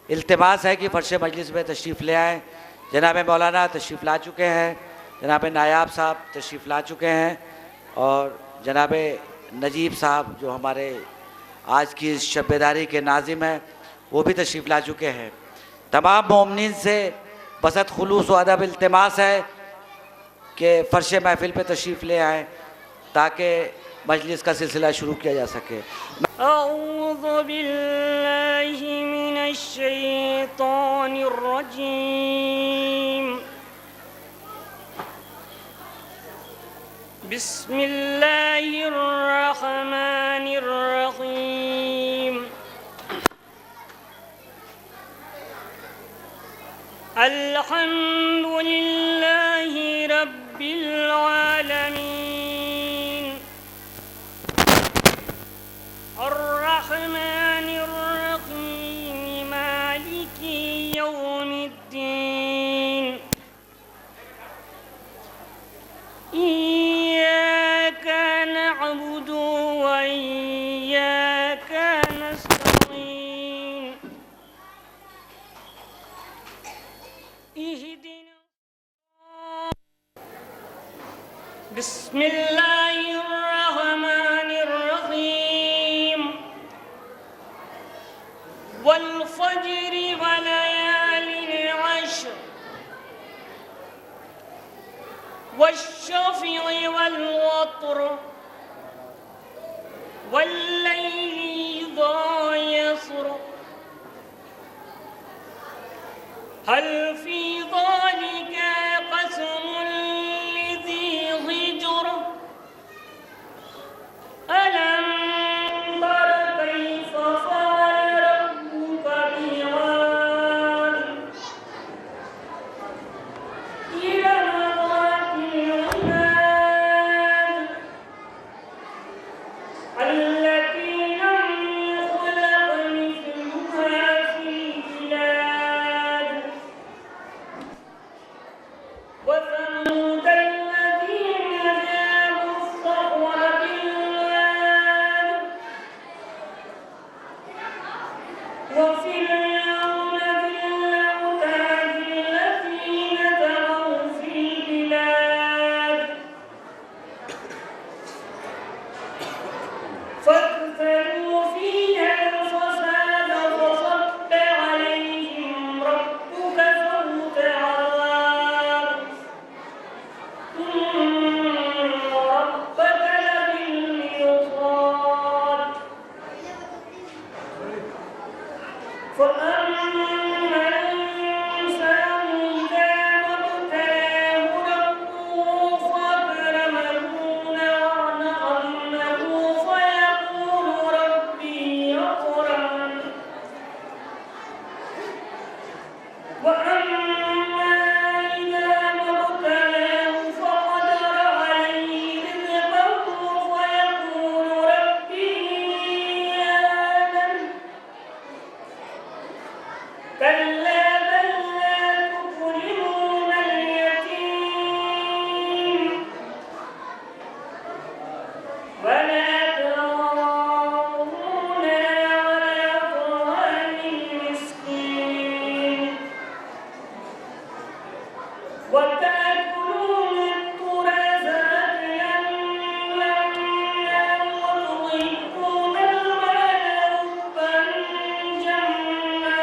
التماس ہے کہ فرش مجلس میں تشریف لے آئیں۔ جناب مولانا تشریف لا چکے ہیں، جناب نائب صاحب تشریف لا چکے ہیں، اور جناب نجیب صاحب جو ہمارے آج کی شب بیداری کے ناظم ہیں وہ بھی تشریف لا چکے ہیں۔ تمام مومنین سے بسط خلوص و ادب التماس ہے کہ فرش محفل پہ تشریف لے آئیں تاکہ مجلس کا سلسلہ شروع کیا جا سکے۔ اعوذ باللہ من الشیطان الرجیم، بسم اللہ الرحمن الرحیم۔ الحمد للہ رب العالمین، الرحمن الرحیم، مالک یوم الدین، ایاک نعبد و ایاک نستعین، اہدنا۔ بسم اللہ الرحمن الرحیم، والفجر وليال العشر، والشفع والوتر، والليل إذا يسر، هل في ذلك قسم لذي حجر، ألم تر كيف فعل ربك بعاد، إرم ذات العماد، التي لم يخلق مثلها في البلاد، وثمود الذين جابوا الصخر بالواد، وفرعون ذي الأوتاد الذين طغوا في البلاد، فاكثروا فيها الفساد، فصب عليهم ربك سوط عذاب، إن ربك لبالمرصاد، فأما الإنسان إذا ما ابتلاه ربه فأكرمه ونعمه فيقول ربي أكرمن، وأما إذا ما ابتلاه فقدر عليه رزقه فيقول ربي أهانن، كلا بل لا تكرمون اليتيم، ولا تحاضون على طعام المسكين، وتأكلون التراث أكلا لما، وتحبون المال حبا جما،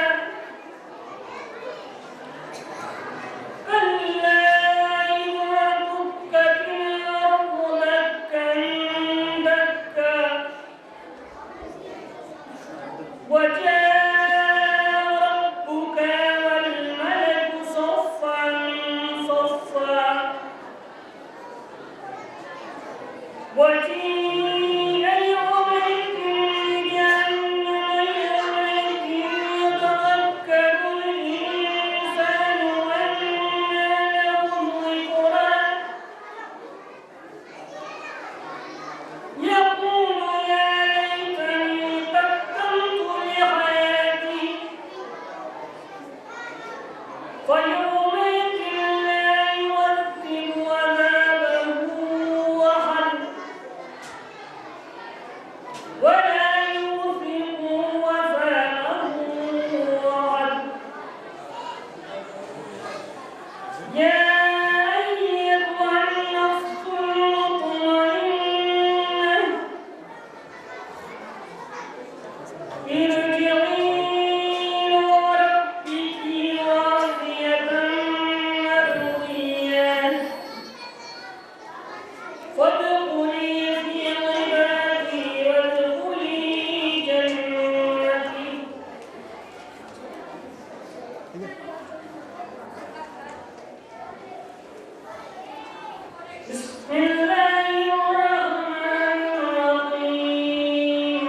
بسم الله الرحمن الرحيم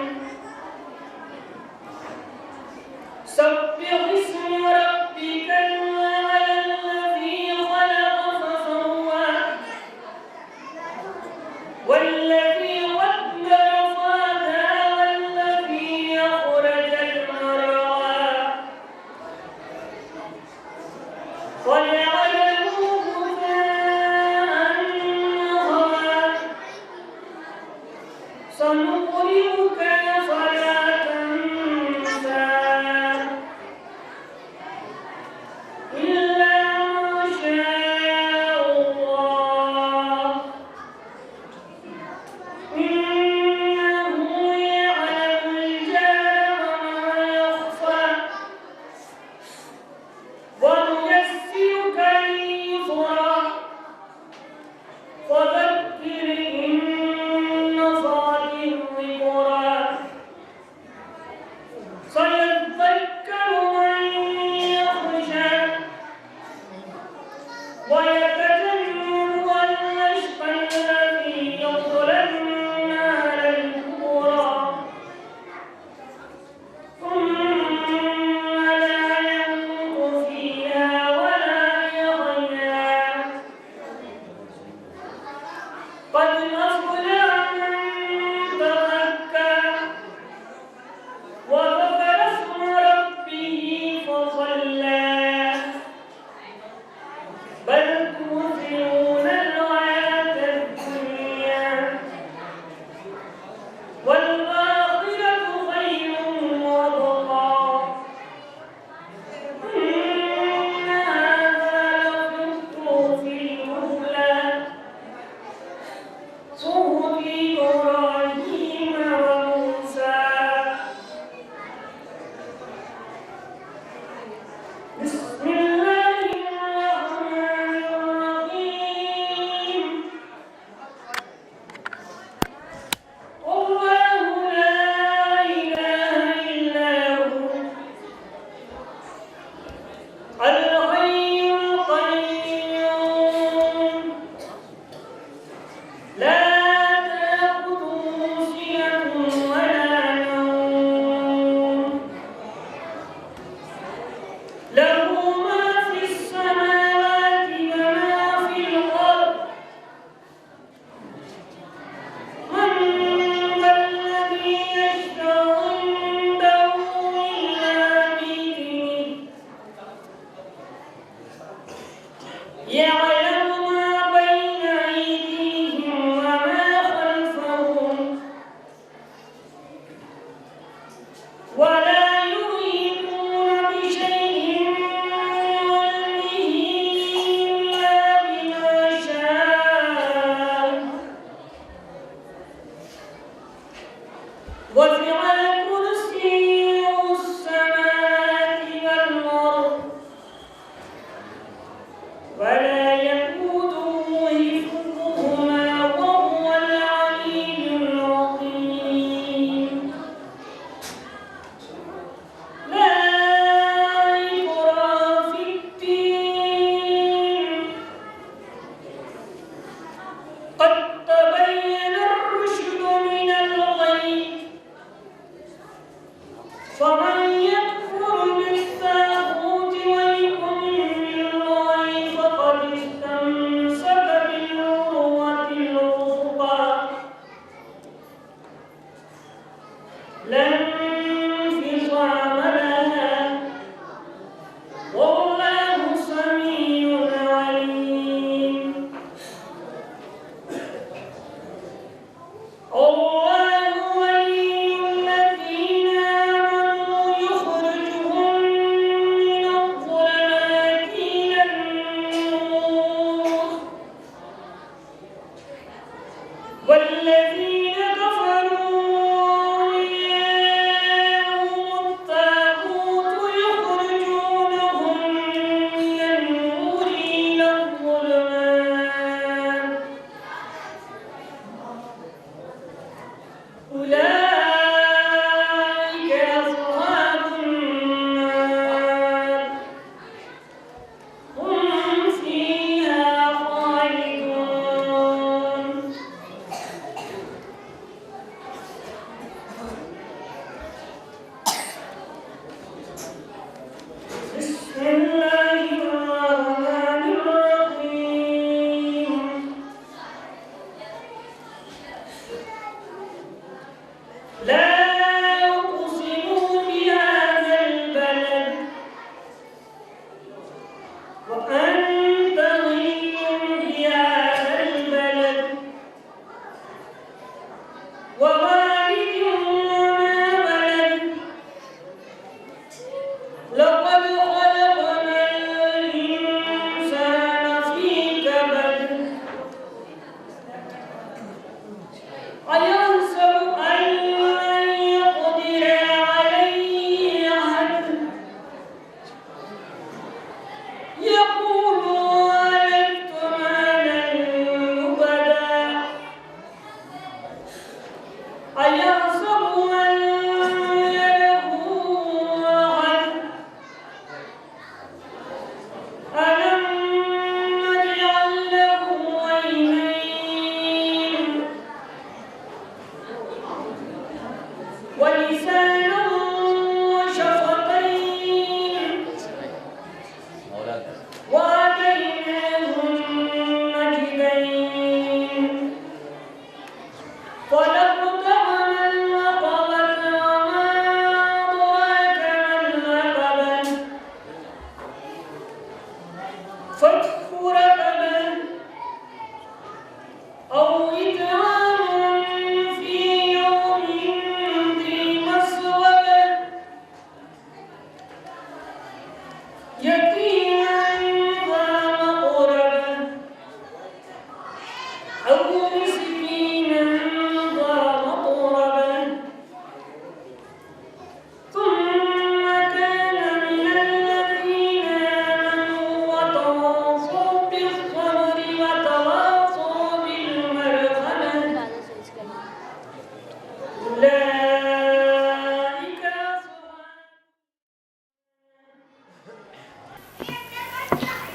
سبح اسم ربك الأعلى الذي خلق فسوى والذي قدر فهدى والذي أخرج المرعى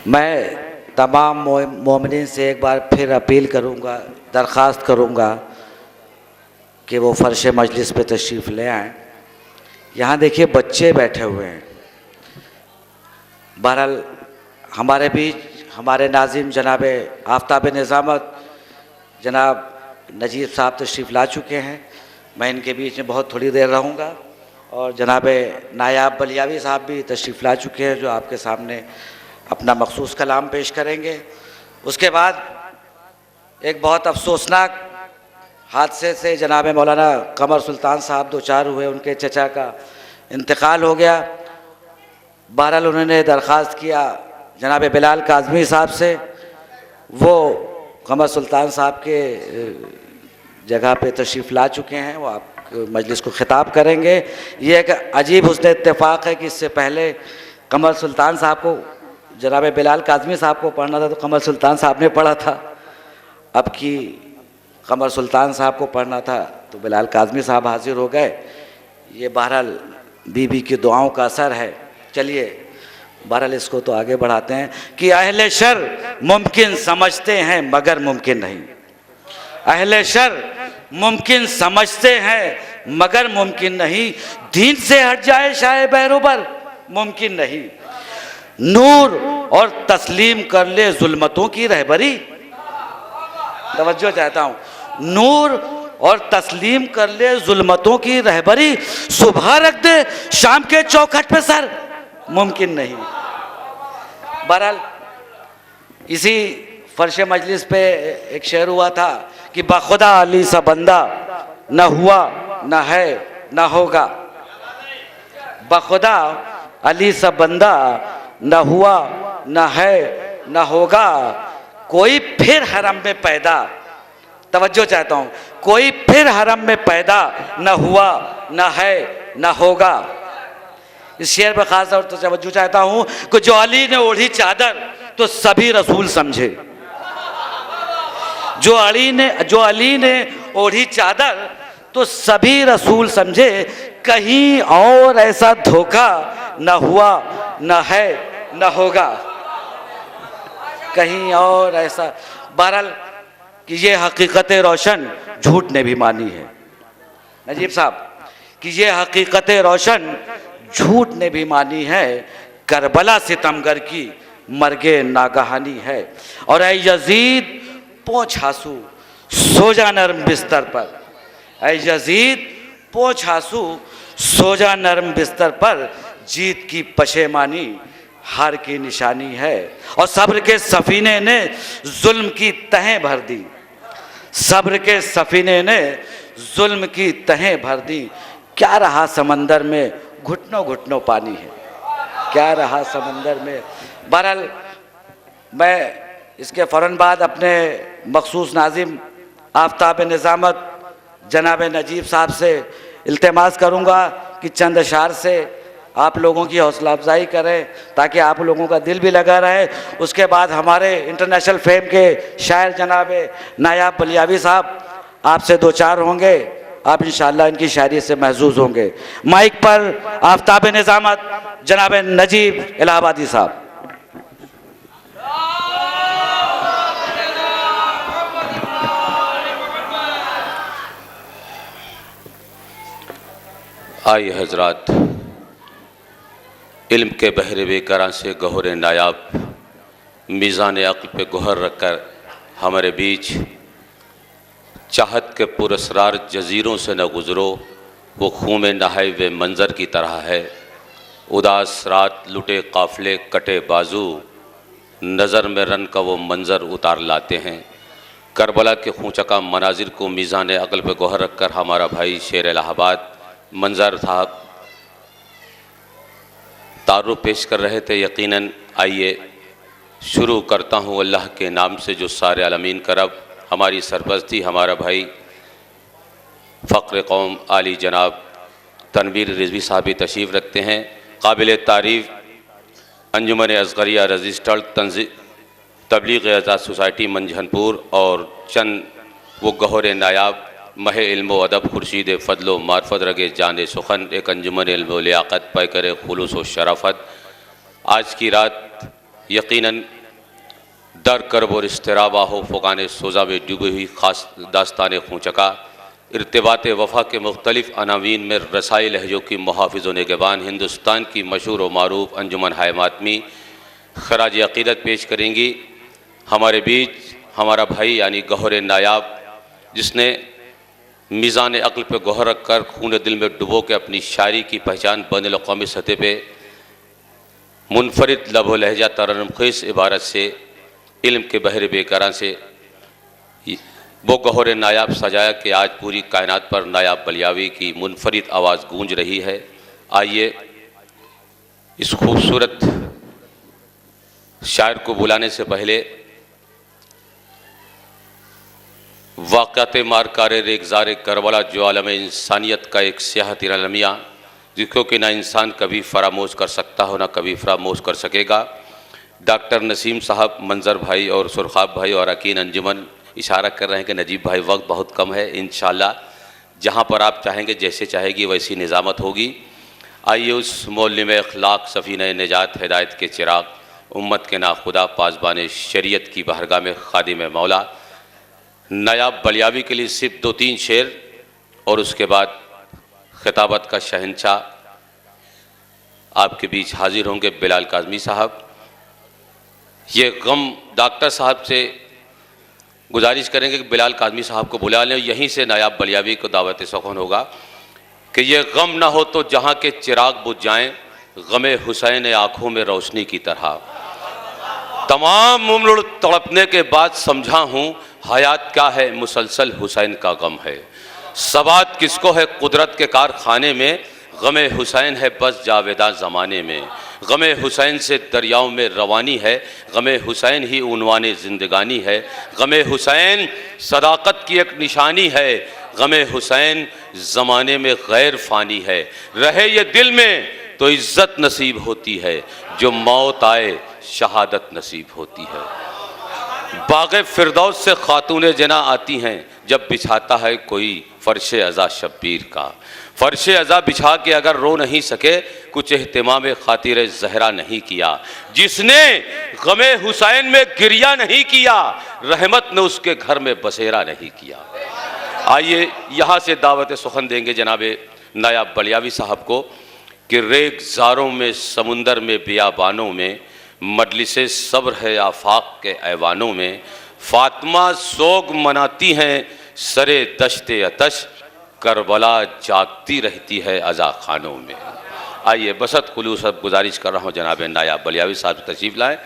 میں تمام مومنین سے ایک بار پھر اپیل کروں گا، درخواست کروں گا کہ وہ فرش مجلس پہ تشریف لے آئیں۔ یہاں دیکھیے بچے بیٹھے ہوئے ہیں۔ بہرحال ہمارے بیچ ہمارے ناظم جناب آفتاب نظامت جناب نجیب صاحب تشریف لا چکے ہیں۔ میں ان کے بیچ میں بہت تھوڑی دیر رہوں گا، اور جناب نایاب بلیاوی صاحب بھی تشریف لا چکے ہیں جو آپ کے سامنے اپنا مخصوص کلام پیش کریں گے۔ اس کے بعد ایک بہت افسوسناک حادثے سے جناب مولانا قمر سلطان صاحب دوچار ہوئے، ان کے چچا کا انتقال ہو گیا۔ بہرحال انہوں نے درخواست کیا جناب بلال کاظمی صاحب سے، وہ قمر سلطان صاحب کے جگہ پہ تشریف لا چکے ہیں، وہ آپ مجلس کو خطاب کریں گے۔ یہ ایک عجیب حسن اتفاق ہے کہ اس سے پہلے قمر سلطان صاحب کو جناب بلال کاظمی صاحب کو پڑھنا تھا تو قمر سلطان صاحب نے پڑھا تھا، اب کی قمر سلطان صاحب کو پڑھنا تھا تو بلال کاظمی صاحب حاضر ہو گئے۔ یہ بہرحال بی بی کی دعاؤں کا اثر ہے۔ چلیے بہرحال اس کو تو آگے بڑھاتے ہیں کہ اہل شر ممکن سمجھتے ہیں مگر ممکن نہیں، اہل شر ممکن سمجھتے ہیں مگر ممکن نہیں، دین سے ہٹ جائے شاہ بہروبر ممکن نہیں، نور اور تسلیم کر لے ظلمتوں کی رہبری۔ توجہ چاہتا ہوں، نور اور تسلیم کر لے ظلمتوں کی رہبری، صبح رکھ دے شام کے چوکھٹ پہ سر ممکن نہیں۔ بہرحال اسی فرش مجلس پہ ایک شعر ہوا تھا کہ بخدا علی سا بندہ نہ ہوا نہ ہے نہ ہوگا، بخدا علی سا بندہ نہ ہوا نہ ہے نہ ہوگا، کوئی پھر حرم میں پیدا، توجہ چاہتا ہوں، کوئی پھر حرم میں پیدا نہ ہوا نہ ہے نہ ہوگا۔ اس شعر پہ خاص طور سے توجہ چاہتا ہوں کہ جو علی نے اوڑھی چادر تو سبھی رسول سمجھے، جو علی نے اوڑھی چادر تو سبھی رسول سمجھے، کہیں اور ایسا دھوکہ نہ ہوا نہ ہے نہ ہوگا، کہیں اور ایسا۔ بہرحال کہ یہ حقیقت روشن جھوٹ نے بھی مانی ہے، نجیب صاحب کہ یہ حقیقت روشن جھوٹ نے بھی مانی ہے، کربلا ستمگر کی مرگ ناگہانی ہے، اور اے یزید پونچھ آنسو سو جا نرم بستر پر، اے یزید پونچھ آنسو سو جا نرم بستر پر، جیت کی پشیمانی ہار کی نشانی ہے، اور صبر کے سفینے نے ظلم کی تہیں بھر دی، صبر کے سفینے نے ظلم کی تہیں بھر دی، کیا رہا سمندر میں گھٹنوں گھٹنوں پانی ہے، کیا رہا سمندر میں۔ بہرحال میں اس کے فوراً بعد اپنے مخصوص ناظم آفتاب نظامت جناب نجیب صاحب سے التماس کروں گا کہ چند اشعار سے آپ لوگوں کی حوصلہ افزائی کریں تاکہ آپ لوگوں کا دل بھی لگا رہے۔ اس کے بعد ہمارے انٹرنیشنل فیم کے شاعر جناب نایاب بلیاوی صاحب آپ سے دو چار ہوں گے، آپ انشاءاللہ ان کی شاعری سے محظوظ ہوں گے۔ مائک پر آفتاب نظامت جناب نجیب الہ آبادی صاحب۔ آئیے حضرات، علم کے بحر بے کراں سے گہر نایاب میزان عقل پہ گوہر رکھ کر ہمارے بیچ چاہت کے پراسرار جزیروں سے نہ گزرو، وہ خون میں نہائے ہوئے منظر کی طرح ہے، اداس رات لٹے قافلے کٹے بازو، نظر میں رن کا وہ منظر اتار لاتے ہیں۔ کربلا کے خونچکا مناظر کو میزان عقل پہ گوہر رکھ کر ہمارا بھائی شیر الہ آباد منظر تھا تعارف پیش کر رہے تھے۔ یقیناً آئیے شروع کرتا ہوں اللہ کے نام سے جو سارے عالمین کا رب، ہماری سرپرستی ہمارا بھائی فقر قوم عالی جناب تنویر رضوی صاحب بھی تشریف رکھتے ہیں۔ قابل تعریف انجمن اصغریہ رجسٹرڈ تبلیغ اعزاز سوسائٹی منجھن پور، اور چند وہ گہر نایاب مہ علم و ادب خورشید فضل و معرفت رگے جان سخن، ایک انجمن علم و لیاقت پیکر خلوص و شرافت۔ آج کی رات یقیناً در کرب اور اضطرابہ ہو فقان سوزہ میں ڈوبی ہوئی خاص داستان خونچکا، ارتباط وفا کے مختلف عناوین میں رسائی لہجوں کی محافظ و نگہبان ہندوستان کی مشہور و معروف انجمن ہائے ماتمی خراج عقیدت پیش کریں گی۔ ہمارے بیچ ہمارا بھائی یعنی گوہر نایاب، جس نے میزان عقل پہ گوہر رکھ کر خون دل میں ڈبو کے اپنی شاعری کی پہچان بین الاقوامی سطح پہ منفرد لب و لہجہ ترنم خیز عبارت سے علم کے بحر بے کراں سے وہ گوہر نایاب سجایا کہ آج پوری کائنات پر نایاب بلیاوی کی منفرد آواز گونج رہی ہے۔ آئیے اس خوبصورت شاعر کو بلانے سے پہلے واقعات مارکار ریگزار کربلا جو عالم انسانیت کا ایک سیاہ تیرا لمحہ جس کو کہ نہ انسان کبھی فراموش کر سکتا ہو نہ کبھی فراموش کر سکے گا، ڈاکٹر نسیم صاحب، منظر بھائی اور سرخاب بھائی اور اکین انجمن اشارہ کر رہے ہیں کہ نجیب بھائی وقت بہت کم ہے، انشاءاللہ جہاں پر آپ چاہیں گے جیسے چاہے گی ویسی نظامت ہوگی۔ آئیے اس معلم اخلاق، سفینہ نجات، ہدایت کے چراغ، امت کے ناخدا، پاسبان شریعت کی بارگاہ میں خادم مولا نایاب بلیاوی کے لیے صرف 2-3 شعر اور اس کے بعد خطابت کا شہنشاہ آپ کے بیچ حاضر ہوں گے بلال کاظمی صاحب۔ یہ غم ڈاکٹر صاحب سے گزارش کریں گے کہ بلال کاظمی صاحب کو بلا لیں، یہیں سے نایاب بلیاوی کو دعوت سخن ہوگا کہ یہ غم نہ ہو تو جہاں کے چراغ بجھ جائیں، غم حسین آنکھوں میں روشنی کی طرح۔ تمام عمر تڑپنے کے بعد سمجھا ہوں حیات کیا ہے، مسلسل حسین کا غم ہے۔ ثبات کس کو ہے قدرت کے کارخانے میں، غم حسین ہے بس جاویداں زمانے میں۔ غم حسین سے دریاؤں میں روانی ہے، غم حسین ہی عنوان زندگانی ہے۔ غم حسین صداقت کی ایک نشانی ہے، غم حسین زمانے میں غیر فانی ہے۔ رہے یہ دل میں تو عزت نصیب ہوتی ہے، جو موت آئے شہادت نصیب ہوتی ہے۔ باغ فردوس سے خاتون جنا آتی ہیں، جب بچھاتا ہے کوئی فرش عزا شبیر کا۔ فرش عزا بچھا کے اگر رو نہیں سکے، کچھ اہتمام خاطر زہرا نہیں کیا۔ جس نے غم حسین میں گریہ نہیں کیا، رحمت نے اس کے گھر میں بسیرا نہیں کیا۔ آئیے یہاں سے دعوت سخن دیں گے جناب نایاب بلیاوی صاحب کو کہ ریگزاروں میں، سمندر میں، بیابانوں میں، مجلس صبر ہے آفاق کے ایوانوں میں، فاطمہ سوگ مناتی ہیں سرے دشت آتش، کربلا جاگتی رہتی ہے عزا خانوں میں۔ آئیے بسط خلوص اب گزارش کر رہا ہوں جناب نایاب بلیاوی صاحب تشریف لائیں۔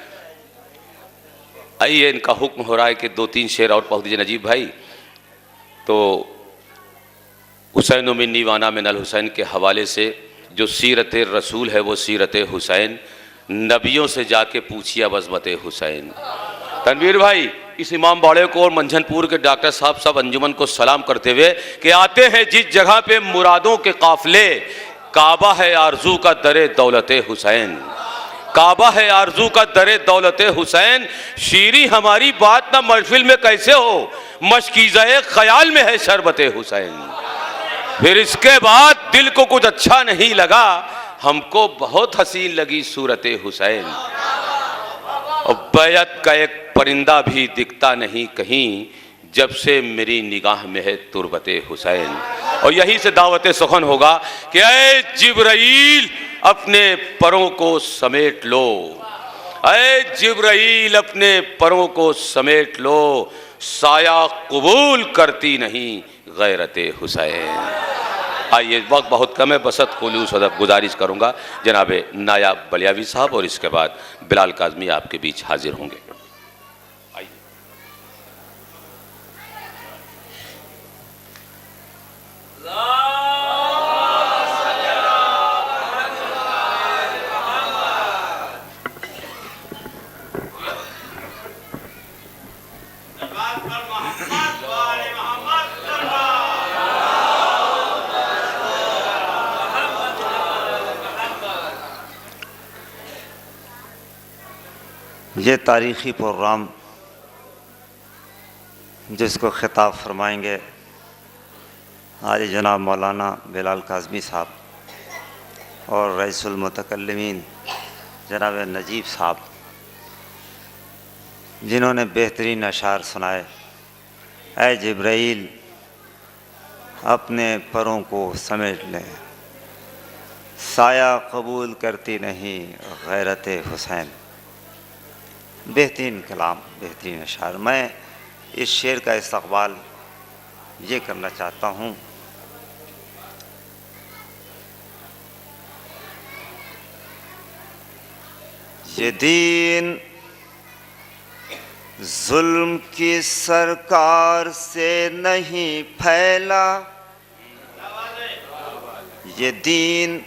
آئیے ان کا حکم ہو رہا ہے کہ 2-3 شعر اور پڑھ دیجئے نجیب بھائی۔ تو حسین منی وانا من الحسین کے حوالے سے جو سیرت رسول ہے وہ سیرت حسین، نبیوں سے جا کے پوچھیا عظمت حسین۔ تنویر بھائی اس امام باڑے کو اور منجھن پور کے ڈاکٹر صاحب سب انجمن کو سلام کرتے ہوئے کہ آتے ہیں جس جگہ پہ مرادوں کے قافلے، کعبہ ہے آرزو کا در دولت حسین۔ کعبہ ہے آرزو کا در دولت حسین، شیریں ہماری بات نہ محفل میں کیسے ہو، مشکیزہ خیال میں ہے شربت حسین۔ پھر اس کے بعد دل کو کچھ اچھا نہیں لگا، ہم کو بہت حسین لگی صورت حسین۔ اور بیعت کا ایک پرندہ بھی دکھتا نہیں کہیں، جب سے میری نگاہ میں ہے تربت حسین۔ اور یہی سے دعوت سخن ہوگا کہ اے جبرائیل اپنے پروں کو سمیٹ لو، اے جبرائیل اپنے پروں کو سمیٹ لو، سایہ قبول کرتی نہیں غیرت حسین۔ آئیے وقت بہت کم ہے، بسط خلوص ادب گزارش کروں گا جناب نایاب بلیاوی صاحب اور اس کے بعد بلال کاظمی آپ کے بیچ حاضر ہوں گے۔ یہ تاریخی پروگرام جس کو خطاب فرمائیں گے آج جناب مولانا بلال کاظمی صاحب اور رئیس المتکلمین جناب نجیب صاحب، جنہوں نے بہترین اشعار سنائے۔ اے جبرائیل اپنے پروں کو سمیٹ لیں، سایہ قبول کرتی نہیں غیرت حسین۔ بہترین کلام، بہترین اشعار۔ میں اس شعر کا استقبال یہ کرنا چاہتا ہوں، یہ دین ظلم کی سرکار سے نہیں پھیلا، یہ دین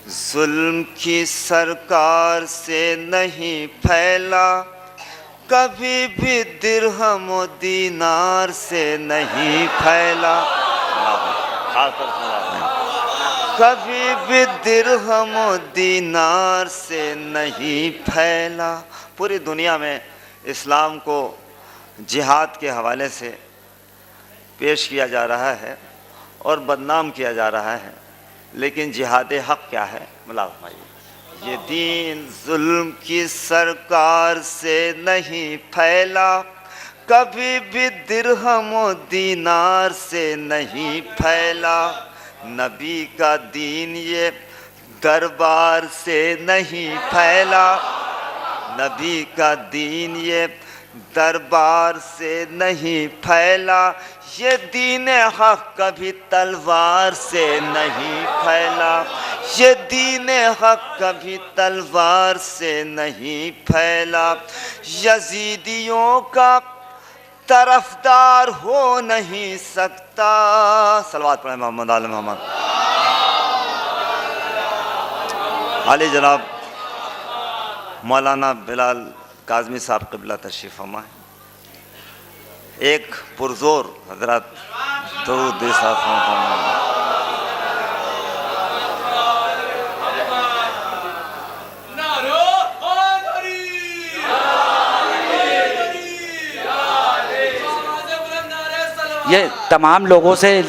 ظلم کی سرکار سے نہیں پھیلا، کبھی بھی درہم و دینار سے نہیں پھیلا، کبھی بھی درہم و دینار سے نہیں پھیلا۔ پوری دنیا میں اسلام کو جہاد کے حوالے سے پیش کیا جا رہا ہے اور بدنام کیا جا رہا ہے، لیکن جہاد حق کیا ہے؟ یہ دین ظلم کی سرکار سے نہیں پھیلا، کبھی بھی درہم و دینار سے نہیں پھیلا، نبی کا دین یہ دربار سے نہیں پھیلا، نبی کا دین یہ دربار سے نہیں پھیلا، یہ دین حق کبھی تلوار سے نہیں پھیلا، یہ دین حق کبھی تلوار سے نہیں پھیلا، یزیدیوں کا طرفدار ہو نہیں سکتا۔ صلوات پڑھیں محمد آل محمد۔ عالی جناب مولانا بلال کاظمی صاحب قبلہ تشریف فرما ہے۔ ایک پرزور حضرات درود دے ساتھ فرمائیں۔ یہ تمام لوگوں سے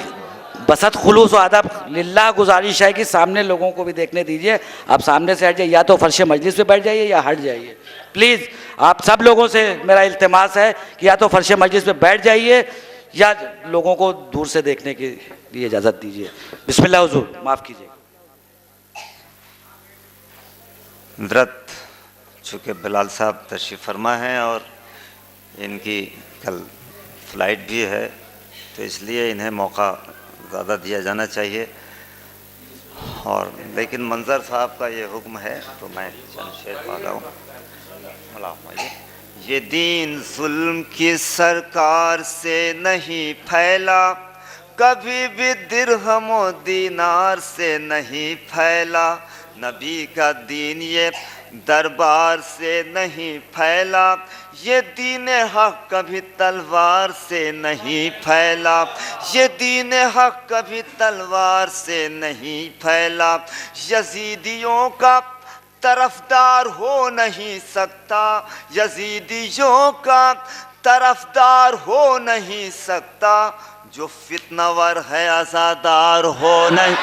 بسط خلوص و ادب للہ گزارش ہے کہ سامنے لوگوں کو بھی دیکھنے دیجئے۔ آپ سامنے سے ہٹ جائیے، یا تو فرش مجلس پہ بیٹھ جائیے یا ہٹ جائیے پلیز۔ آپ سب لوگوں سے میرا التماس ہے کہ یا تو فرش مجلس پہ بیٹھ جائیے یا لوگوں کو دور سے دیکھنے کے لیے اجازت دیجیے۔ بسم اللہ حضور، معاف کیجیے۔ حضرت چونکہ بلال صاحب تشریف فرما ہیں اور ان کی کل فلائٹ بھی ہے، تو اس لیے انہیں موقع زیادہ دیا جانا چاہیے، اور لیکن منظر صاحب کا یہ حکم ہے تو میں چند شعر پڑھ رہا ہوں۔ یہ دین ظلم کی سرکار سے نہیں پھیلا، کبھی بھی درہم و دینار سے نہیں پھیلا، نبی کا دین یہ دربار سے نہیں پھیلا، یہ دین حق کبھی تلوار سے نہیں پھیلا، یہ دین حق کبھی تلوار سے نہیں پھیلا، یزیدیوں کا طرفدار ہو نہیں سکتا، یزیدیوں کا طرفدار ہو نہیں سکتا، جو فتنہ ور ہے عزادار ہو نہیں۔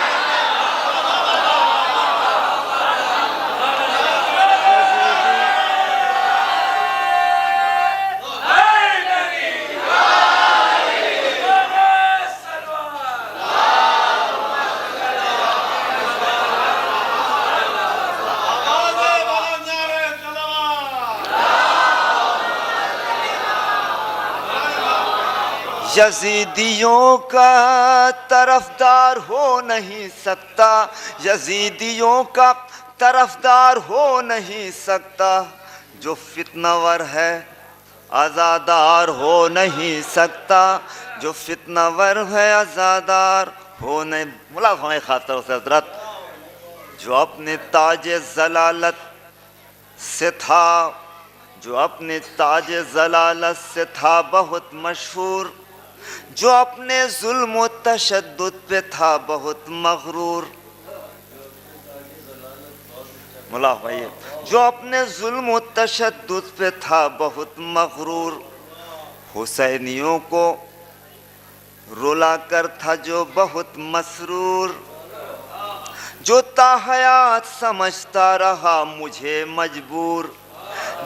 یزیدیوں کا طرفدار ہو نہیں سکتا، یزیدیوں کا طرفدار ہو نہیں سکتا، جو فتنہ ور ہے عزادار ہو نہیں سکتا، جو فتنہ ور ہے عزادار ہو نہیں۔ ملاحظہ ہمیں خاص طور سے حضرت جو اپنے تاج ضلالت سے تھا، جو اپنے تاج ضلالت سے تھا بہت مشہور، جو اپنے ظلم و تشدد پہ تھا بہت مغرور، ملاحظہ بھائی، جو اپنے ظلم و تشدد پہ تھا بہت مغرور، حسینیوں کو رلا کر تھا جو بہت مسرور، جو تا حیات سمجھتا رہا مجھے مجبور،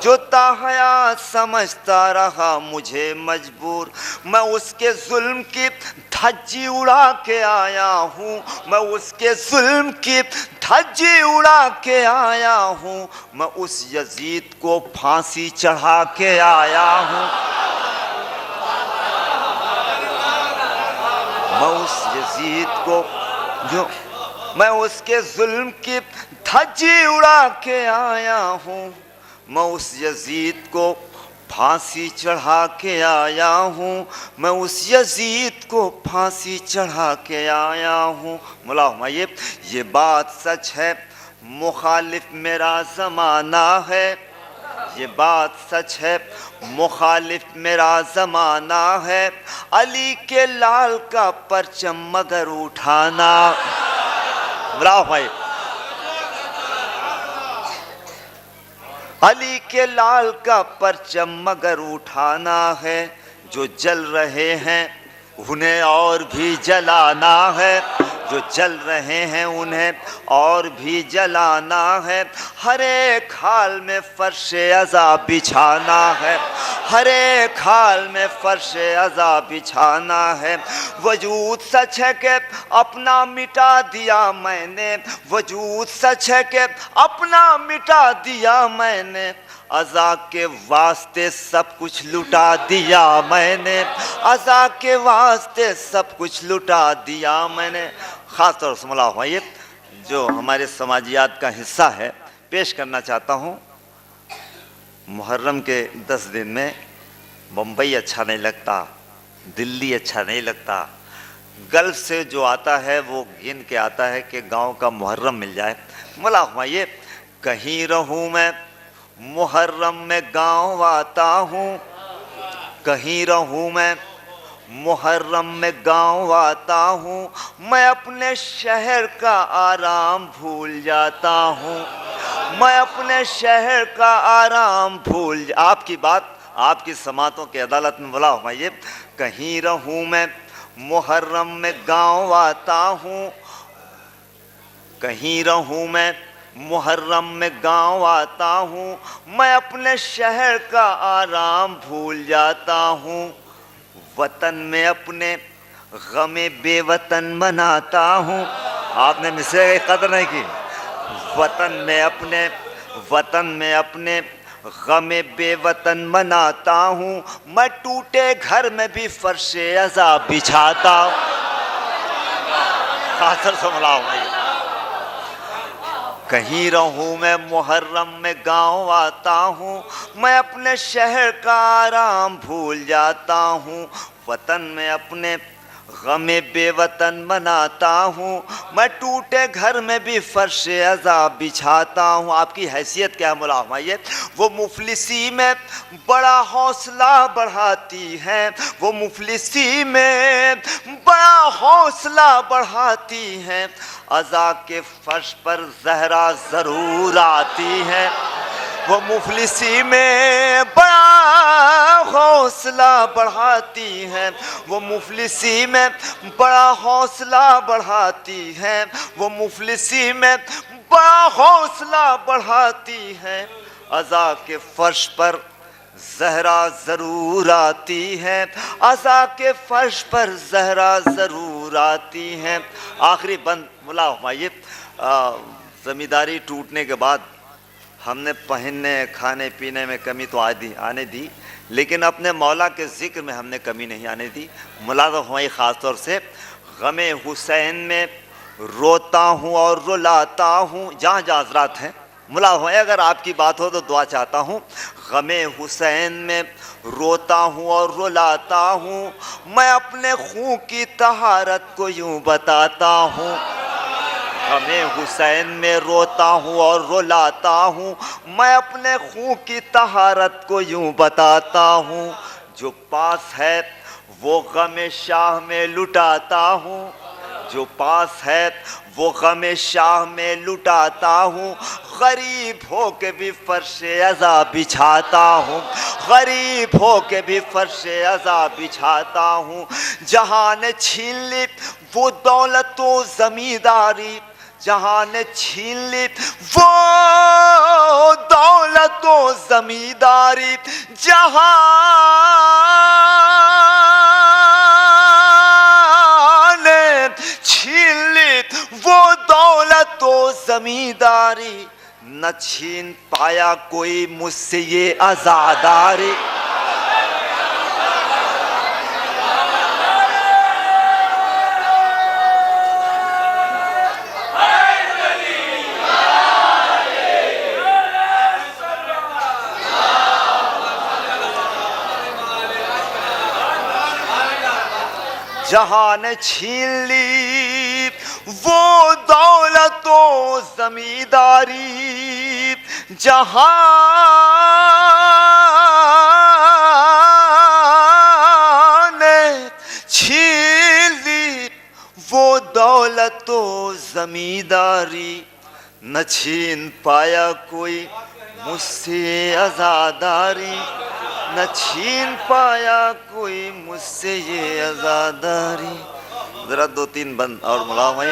جو تا حیات سمجھتا رہا مجھے مجبور، میں اس کے ظلم کی دھجی اڑا کے آیا ہوں، میں اس کے ظلم کی دھجی اڑا کے آیا ہوں، میں اس یزید کو پھانسی چڑھا کے آیا ہوں، میں اس یزید کو میں اس کے ظلم کی دھجی اڑا کے آیا ہوں، میں اس یزید کو پھانسی چڑھا کے آیا ہوں، میں اس یزید کو پھانسی چڑھا کے آیا ہوں۔ مولا ہمایہ یہ بات سچ ہے، مخالف میرا زمانہ ہے، یہ بات سچ ہے، مخالف میرا زمانہ ہے، علی کے لال کا پرچم مگر اٹھانا۔ مولا ہمایہ علی کے لال کا پرچم مگر اٹھانا ہے، جو جل رہے ہیں انہیں اور بھی جلانا ہے، جو جل رہے ہیں انہیں اور بھی جلانا ہے، ہر ایک حال میں فرش عذاب بچھانا ہے، ہر ایک حال میں فرش عذاب بچھانا ہے۔ وجود سچ ہے کہ اپنا مٹا دیا میں نے، وجود سچ ہے کہ اپنا مٹا دیا میں نے، عزا کے واسطے سب کچھ لٹا دیا میں نے، عزا کے واسطے سب کچھ لٹا دیا میں نے۔ خاص طور سے مولا ہمایہ جو ہمارے سماجیات کا حصہ ہے پیش کرنا چاہتا ہوں۔ محرم کے 10 دن میں بمبئی اچھا نہیں لگتا، دلی اچھا نہیں لگتا، گلف سے جو آتا ہے وہ گن کے آتا ہے کہ گاؤں کا محرم مل جائے۔ مولا ہمایہ کہیں رہوں میں محرم میں گاؤں آتا ہوں، کہیں رہوں میں محرم میں گاؤں آتا ہوں، میں اپنے شہر کا آرام بھول جاتا ہوں، میں اپنے شہر کا آرام آپ کی بات آپ کی سماعتوں کی عدالت میں مولا ہمایہ کہیں رہوں میں محرم میں گاؤں آتا ہوں، کہیں رہوں میں محرم میں گاؤں آتا ہوں، میں اپنے شہر کا آرام بھول جاتا ہوں، وطن میں اپنے غم بے وطن مناتا ہوں۔ آپ نے مصرع کی قدر نہیں کی۔ وطن میں اپنے غم بے وطن مناتا ہوں، میں ٹوٹے گھر میں بھی فرش عذاب بچھاتا ہوں۔ خاطر سے مولا ہمایہ کہیں رہوں میں محرم میں گاؤں آتا ہوں، میں اپنے شہر کا آرام بھول جاتا ہوں، وطن میں اپنے غم بے وطن مناتا ہوں، میں ٹوٹے گھر میں بھی فرش عذاب بچھاتا ہوں۔ آپ کی حیثیت کیا ہے مولا ہمایہ؟ وہ مفلسی میں بڑا حوصلہ بڑھاتی ہیں، وہ مفلسی میں بڑا حوصلہ بڑھاتی ہیں، عزا کے فرش پر زہرا ضرور آتی ہیں، وہ مفلسی میں بڑا حوصلہ بڑھاتی ہیں، وہ مفلسی میں بڑا حوصلہ بڑھاتی ہیں، وہ مفلسی میں بڑا حوصلہ بڑھاتی ہیں، عزا کے فرش پر زہرا ضرور آتی ہے، عزا کے فرش پر زہرا ضرور آتی ہیں۔ آخری بند مولا ہمایہ زمینداری ٹوٹنے کے بعد ہم نے پہننے کھانے پینے میں کمی تو آنے دی، لیکن اپنے مولا کے ذکر میں ہم نے کمی نہیں آنے دی۔ ملازم ہمایہ خاص طور سے غم حسین میں روتا ہوں اور رلاتا ہوں، جہاں جہاں حضرات ہیں ملا ہمایہ اگر آپ کی بات ہو تو دعا چاہتا ہوں۔ غم حسین میں روتا ہوں اور رلاتا ہوں، میں اپنے خون کی طہارت کو یوں بتاتا ہوں۔ غم حسین میں روتا ہوں اور رلاتا ہوں، میں اپنے خون کی طہارت کو یوں بتاتا ہوں۔ جو پاس ہے وہ غم شاہ میں لٹاتا ہوں، جو پاس ہے وہ غم شاہ میں لٹاتا ہوں، غریب ہو کے بھی فرش عزا بچھاتا ہوں، غریب ہو کے بھی فرش عزا بچھاتا ہوں۔ جہاں نے چھین لی وہ دولت و زمینداری، جہاں نے چھین لی وہ دولت و زمینداری جہاں نے چھین لی وہ دولت و زمینداری نہ چھین پایا کوئی مجھ سے یہ آزاداری جہاں نے چھین لی وہ دولت و زمینداری جہاں نے چھین لی وہ دولت و زمینداری نہ چھین پایا کوئی مجھ سے آزاداری نہ چھین پایا کوئی مجھ سے یہ آزاداری. ذرا دو تین بند اور ملاؤ بھائی.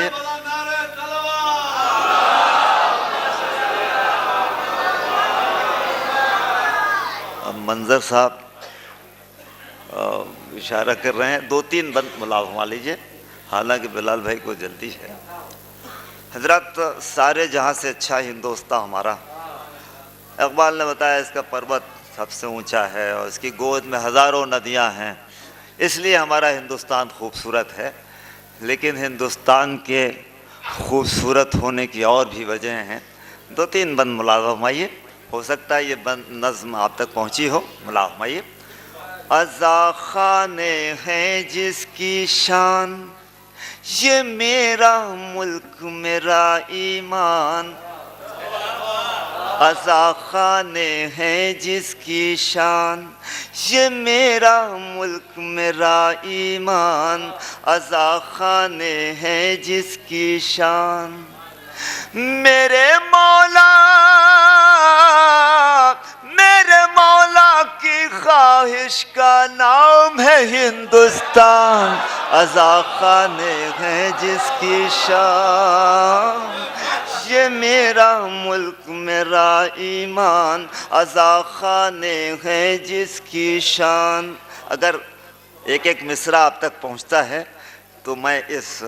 اب منظر صاحب اشارہ کر رہے ہیں دو تین بند ملاؤ ہوا لیجیے حالانکہ بلال بھائی کو جلدی ہے. حضرات سارے جہاں سے اچھا ہندوستان ہمارا. اقبال نے بتایا اس کا پروت سب سے اونچا ہے اور اس کی گود میں ہزاروں ندیاں ہیں اس لیے ہمارا ہندوستان خوبصورت ہے. لیکن ہندوستان کے خوبصورت ہونے کی اور بھی وجہیں ہیں. دو تین بند ملاحظہ فرمائیے. ہو سکتا ہے یہ بند نظم آپ تک پہنچی ہو. ملاحظہ فرمائیے. عزا خانے ہیں جس کی شان یہ میرا ملک میرا ایمان. عزا خانے ہیں جس کی شان یہ میرا ملک میرا ایمان. عزا خانے ہیں جس کی شان میرے مولا کی خواہش کا نام ہے ہندوستان. عزا خانے ہیں جس کی شان یہ میرا ملک میرا ایمان. عزا خانے ہیں جس کی شان. اگر ایک ایک مصرع آپ تک پہنچتا ہے تو میں اس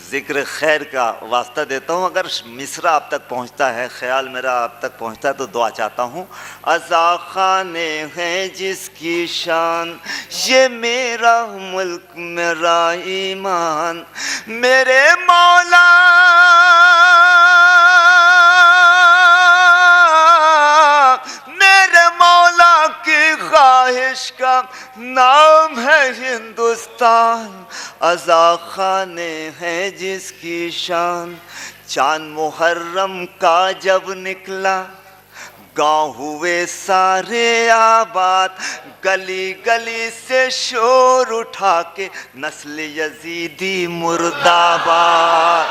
ذکر خیر کا واسطہ دیتا ہوں. اگر مصرع آپ تک پہنچتا ہے خیال میرا آپ تک پہنچتا ہے تو دعا چاہتا ہوں. عزا خانے ہیں جس کی شان یہ میرا ملک میرا ایمان. میرے مولا کی خواہش کا نام ہے ہندوستان. عزا خانے ہیں جس کی شان. چاند محرم کا جب نکلا گاؤں ہوئے سارے آباد. گلی گلی سے شور اٹھا کے نسل یزیدی مرد آباد.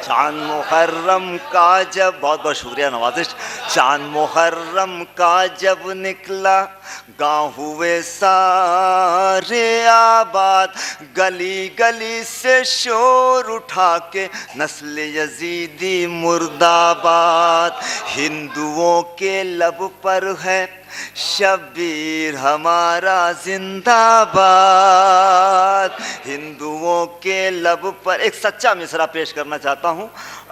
چاند محرم کا جب بہت بہت شکریہ نوازش. چاند محرم کا جب نکلا گاؤں ہوئے سارے آباد. گلی گلی سے شور اٹھا کے نسل یزیدی مرد آباد. ہندوؤں کے لب پر ہے شبیر ہمارا زندہ باد. ہندوؤں کے لب پر ایک سچا مصرع پیش کرنا چاہتا ہوں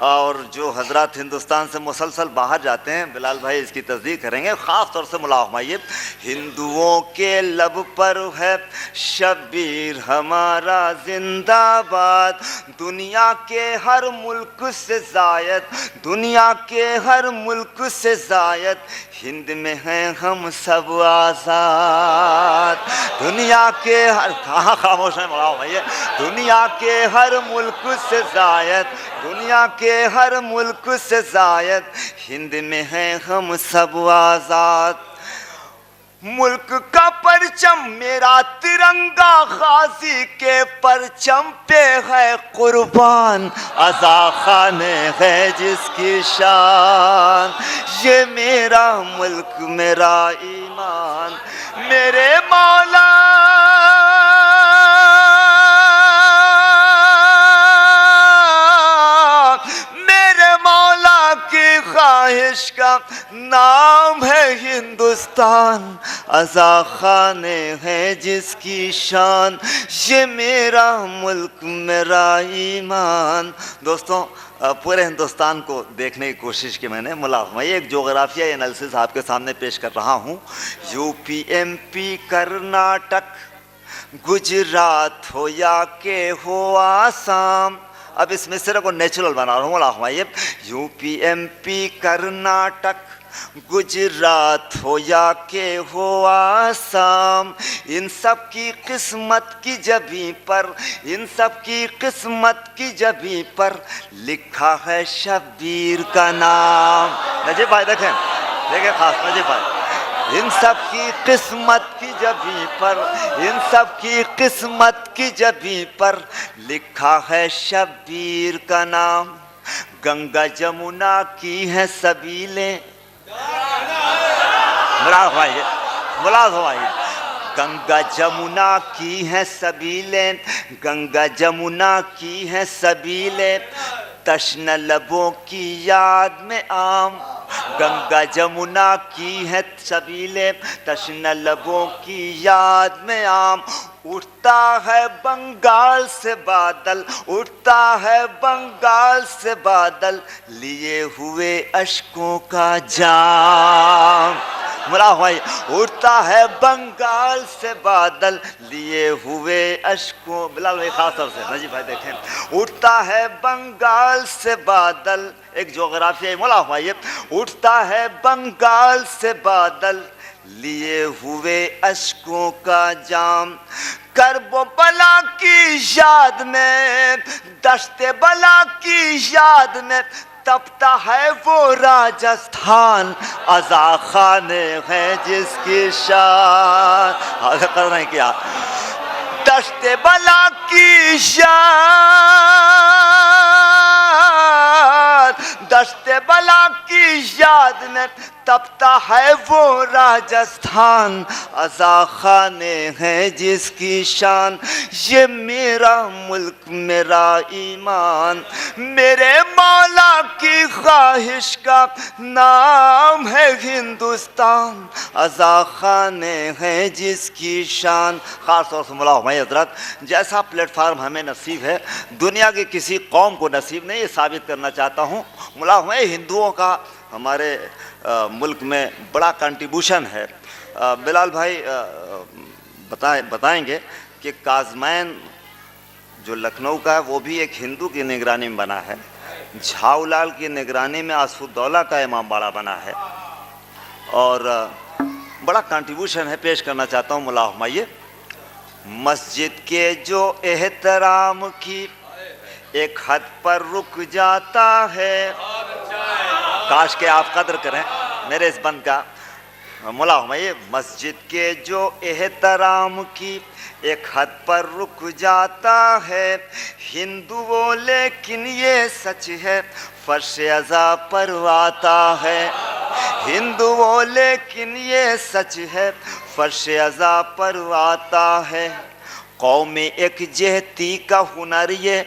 اور جو حضرات ہندوستان سے مسلسل باہر جاتے ہیں بلال بھائی اس کی تصدیق کریں گے. خاص طور سے ملاحظہ فرمائیے. ہندوؤں کے لب پر ہے شبیر ہمارا زندہ باد. دنیا کے ہر ملک سے زائد دنیا کے ہر ملک سے زائد ہند میں ہیں ہم سب آزاد. دنیا کے ہر کہاں خاموش ہیں ملاؤ بھائی. دنیا کے ہر ملک سے زائد دنیا کے ہر ملک سے زائد ہند میں ہیں ہم سب آزاد. ملک کا پرچم میرا ترنگا غازی کے پرچم پہ ہے قربان. عزا خانے ہے جس کی شان یہ میرا ملک میرا ایمان. میرے مولا خواہش کا نام ہے ہندوستان، عزا خانے ہے جس کی شان، یہ میرا ملک میرا ایمان۔ دوستوں پورے ہندوستان کو دیکھنے کی کوشش کی میں نے، میں ایک جغرافیائی انالیسس آپ کے سامنے پیش کر رہا ہوں۔ U P, M P, Karnataka, Gujarat ہو یا کہ ہو آسام، اب اس مصرع کو نیچرل بنا رہا ہوں، U P, M P, Karnataka, Gujarat ہو یا کہ ہو آسام، ان سب کی قسمت کی جبیں پر، ان سب کی قسمت کی جبیں پر لکھا ہے شبیر کا نام۔ نجیب بھائی دیکھیں خاص نجیب بھائی، ان سب کی قسمت کی جبیں پر، ان سب کی قسمت کی جبیں پر لکھا ہے شبیر کا نام۔ گنگا جمنا کی ہے سبیلیں، ملاحظ ہوائی، گنگا جمنا کی ہے سبیلیں، گنگا جمنا کی ہے سبیلیں، تشنہ لبوں کی یاد میں عام، گنگا جمنا کی ہے سبیلیں، تشنہ لبوں کی یاد میں عام، اٹھتا ہے بنگال سے بادل، اٹھتا ہے بنگال سے بادل، لیے ہوئے اشکوں کا جام۔ بھائی اٹھتا ہے بنگال سے بادل لیے ہوئے اشکوں، بلال بھائی خاص طور سے نجیب بھائی دیکھیں، اٹھتا ہے بنگال سے بادل، ایک جغرافیائی بھائی، اٹھتا ہے بنگال سے بادل لیے ہوئے اشکوں کا جام، کرب و بلا کی یاد میں، دشت بلا کی یاد میں تپتا ہے وہ راجستھان، عزا خانے ہے جس کی شان، آگے کر رہے ہیں کیا، دشت بلا کی یاد، دشت بلا کی یاد میں تپتا ہے وہ راجستھان، عزا خانے ہیں جس کی شان، یہ میرا ملک میرا ایمان، میرے مولا کی خواہش کا نام ہے ہندوستان، عزا خانے ہیں جس کی شان۔ خاص طور سے مولا ہمیں حضرت، جیسا پلیٹ فارم ہمیں نصیب ہے دنیا کی کسی قوم کو نصیب نہیں، یہ ثابت کرنا چاہتا ہوں، مولا ہمیں ہندوؤں کا ہمارے ملک میں بڑا کنٹریبیوشن ہے۔ بلال بھائی بتائیں گے کہ کاظمین جو لکھنؤ کا ہے وہ بھی ایک ہندو کی نگرانی میں بنا ہے، جھاؤ لال کی نگرانی میں آصف الدولہ کا امام باڑہ بنا ہے، اور بڑا کنٹریبیوشن ہے، پیش کرنا چاہتا ہوں مولا ہمائیے۔ مسجد کے جو احترام کی ایک حد پر رک جاتا ہے، کاش کہ آپ قدر کریں میرے اس بند کا، مولا ہمائیے، مسجد کے جو احترام کی ایک حد پر رک جاتا ہے، ہندو وہ لیکن یہ سچ ہے فرش عزا پر آتا ہے، ہندو وہ لیکن یہ سچ ہے فرش عزا پر آتا ہے، قوم ایک جہتی کا ہنر یہ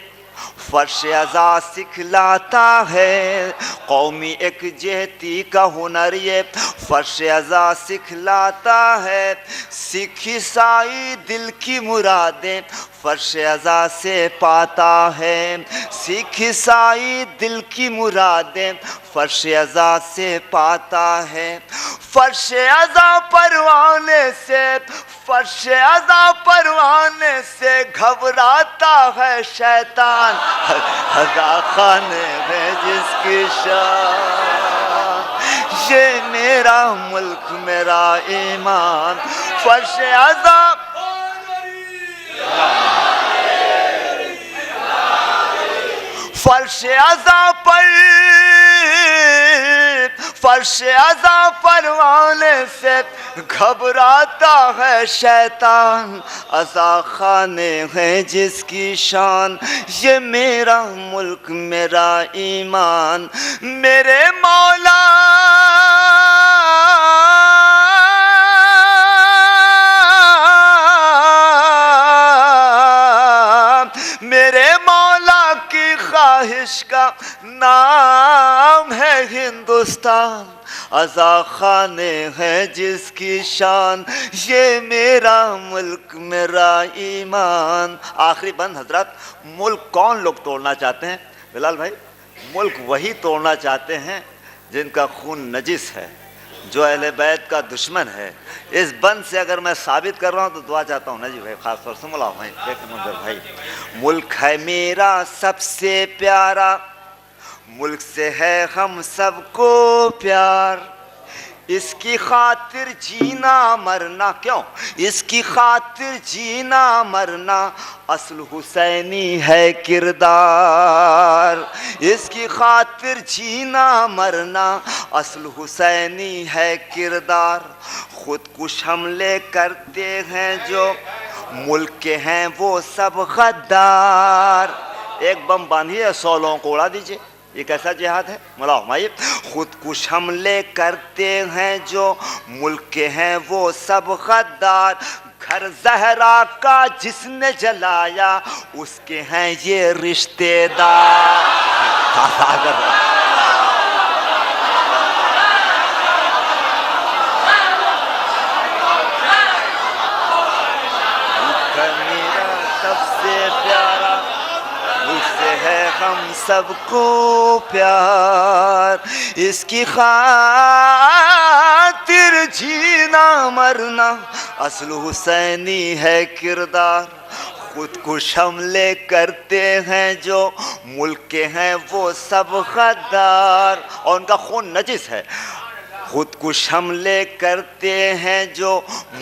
فرش عزا سکھلاتا ہے، قومی ایک جہتی کا ہنر یہ فرش عزا سکھلاتا ہے، سکھ عیسائی دل کی مرادیں فرش عزا سے پاتا ہے، سکھ عیسائی دل کی مرادیں فرش عزا سے پاتا ہے، فرش عزا پروانے سے، فرش عزا پروانے سے گھبراتا ہے شیطان، عزا خانے میں جس کی شان، یہ میرا ملک میرا ایمان، فرش عزا فرش عزا پر، فرش عزا پروانے سے گھبراتا ہے شیطان، عزا خانے ہیں جس کی شان، یہ میرا ملک میرا ایمان، میرے مولا میرے مولا کی خواہش کا نام ہے ہندوستان، عزا خانے ہے جس کی شان، یہ میرا ملک میرا ایمان۔ آخری بند حضرات، ملک کون لوگ توڑنا چاہتے ہیں؟ بلال بھائی، ملک وہی توڑنا چاہتے ہیں جن کا خون نجس ہے، جو اہل بیت کا دشمن ہے۔ اس بند سے اگر میں ثابت کر رہا ہوں تو دعا چاہتا ہوں نجیب بھائی، خاص طور سے مولا بھائی، منظر بھائی۔ ملک ہے میرا سب سے پیارا، ملک سے ہے ہم سب کو پیار، اس کی خاطر جینا مرنا، کیوں؟ اس کی خاطر جینا مرنا اصل حسینی ہے کردار، اس کی خاطر جینا مرنا اصل حسینی ہے کردار۔ خود کش حملے کرتے ہیں جو ملک کے ہیں وہ سب غدار۔ ایک بم باندھیے 100 لوگوں کو اڑا دیجئے، یہ کیسا جہاد ہے؟ مولا ہمایت، خود کش حملے کرتے ہیں جو ملک کے ہیں وہ سب غدار، گھر زہرا کا جس نے جلایا اس کے ہیں یہ رشتے دار۔ ہم سب کو پیار، اس کی خاطر جینا مرنا اصل حسینی ہے کردار۔ خود کش حملے کرتے ہیں جو ملک کے ہیں وہ سب غدار، اور ان کا خون نجس ہے۔ خود کش حملے کرتے ہیں جو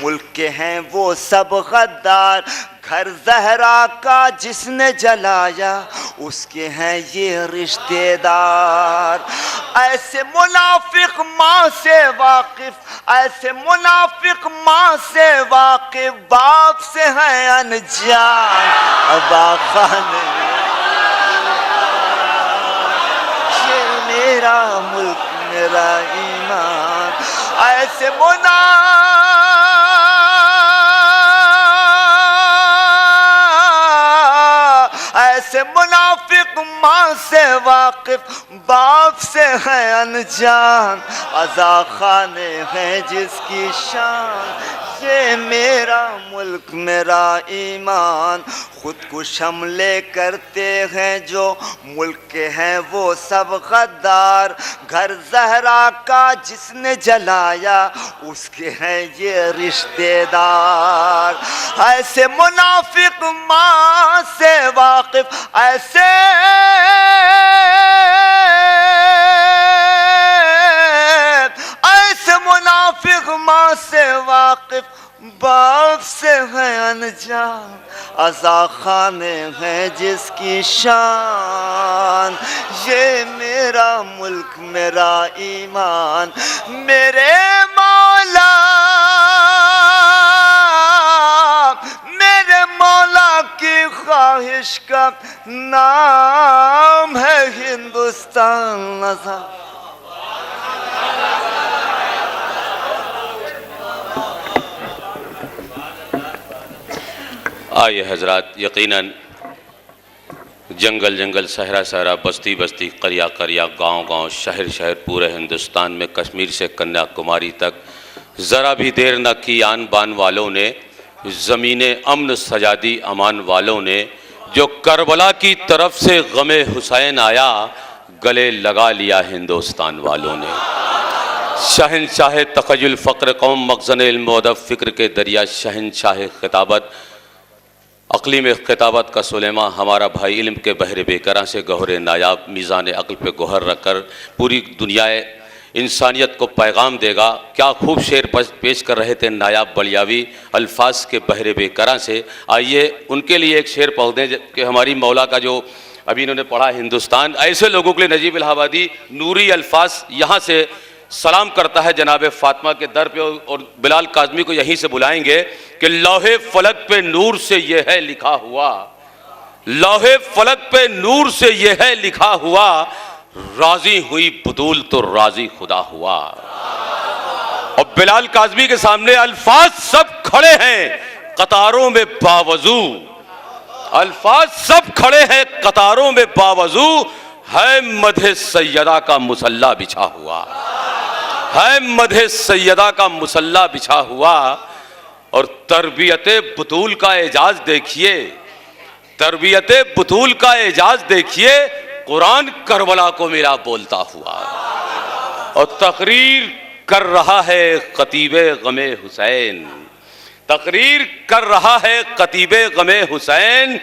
ملک کے ہیں وہ سب غدار، گھر زہرا کا جس نے جلایا اس کے ہیں یہ رشتے دار۔ ایسے منافق ماں سے واقف، ایسے منافق ماں سے واقف باپ سے ہیں انجان، ابا خان یہ میرا ملک میرا ایمان۔ ایسے منافق ماں سے واقف باپ سے ہے انجان، عزا خانے ہیں جس کی شان، یہ میرا ملک میرا ایمان۔ خود کش حملے کرتے ہیں جو ملک کے ہیں وہ سب غدار، گھر زہرا کا جس نے جلایا اس کے ہیں یہ رشتے دار۔ ایسے منافق ماں سے واقف، ایسے منافق ماں سے واقف باپ سے ہے انجان، عزا خانے ہیں جس کی شان، یہ میرا ملک میرا ایمان۔ میرے مولا میرے مولا کی خواہش کا نام ہے ہندوستان۔ آئیے حضرات، یقیناً جنگل جنگل، صحرا صحرا، بستی بستی، قریہ قریہ، گاؤں گاؤں، شہر شہر، پورے ہندوستان میں کشمیر سے کنیا کماری تک ذرا بھی دیر نہ کی آن بان والوں نے، زمین امن سجا دی امان والوں نے، جو کربلا کی طرف سے غم حسین آیا گلے لگا لیا ہندوستان والوں نے۔ شہنشاہ تخیل فقر قوم، مخزن علم و ادب، فکر کے دریا، شہنشاہ خطابت، اقلیم خطابت کا سلیمان ہمارا بھائی، علم کے بحر بیکراں سے گوہر نایاب، میزان عقل پہ گوہر رکھ کر پوری دنیا انسانیت کو پیغام دے گا۔ کیا خوب شعر پیش کر رہے تھے نایاب بلیاوی الفاظ کے بحر بیکراں سے۔ آئیے ان کے لیے ایک شعر پڑھ دیں کہ ہماری مولا کا جو ابھی انہوں نے پڑھا ہندوستان، ایسے لوگوں کے لیے نجیب الہ آبادی نوری الفاظ یہاں سے سلام کرتا ہے جناب فاطمہ کے در پہ، اور بلال کاظمی کو یہیں سے بلائیں گے کہ لوح فلک پہ نور سے یہ ہے لکھا ہوا، لوح فلک پہ نور سے یہ ہے لکھا ہوا، راضی ہوئی بدول تو راضی خدا ہوا۔ اور بلال کاظمی کے سامنے الفاظ سب کھڑے ہیں قطاروں میں باوضو، الفاظ سب کھڑے ہیں قطاروں میں باوضو، ہے مدح سیدہ کا مصلی بچھا ہوا، ہے مدح سیدہ کا مصلی بچھا ہوا۔ اور تربیت بطول کا اعجاز دیکھیے، تربیت بطول کا اعجاز دیکھیے، قرآن کربلا کو ملا بولتا ہوا۔ اور تقریر کر رہا ہے خطیب غم حسین، تقریر کر رہا ہے خطیب غم حسین،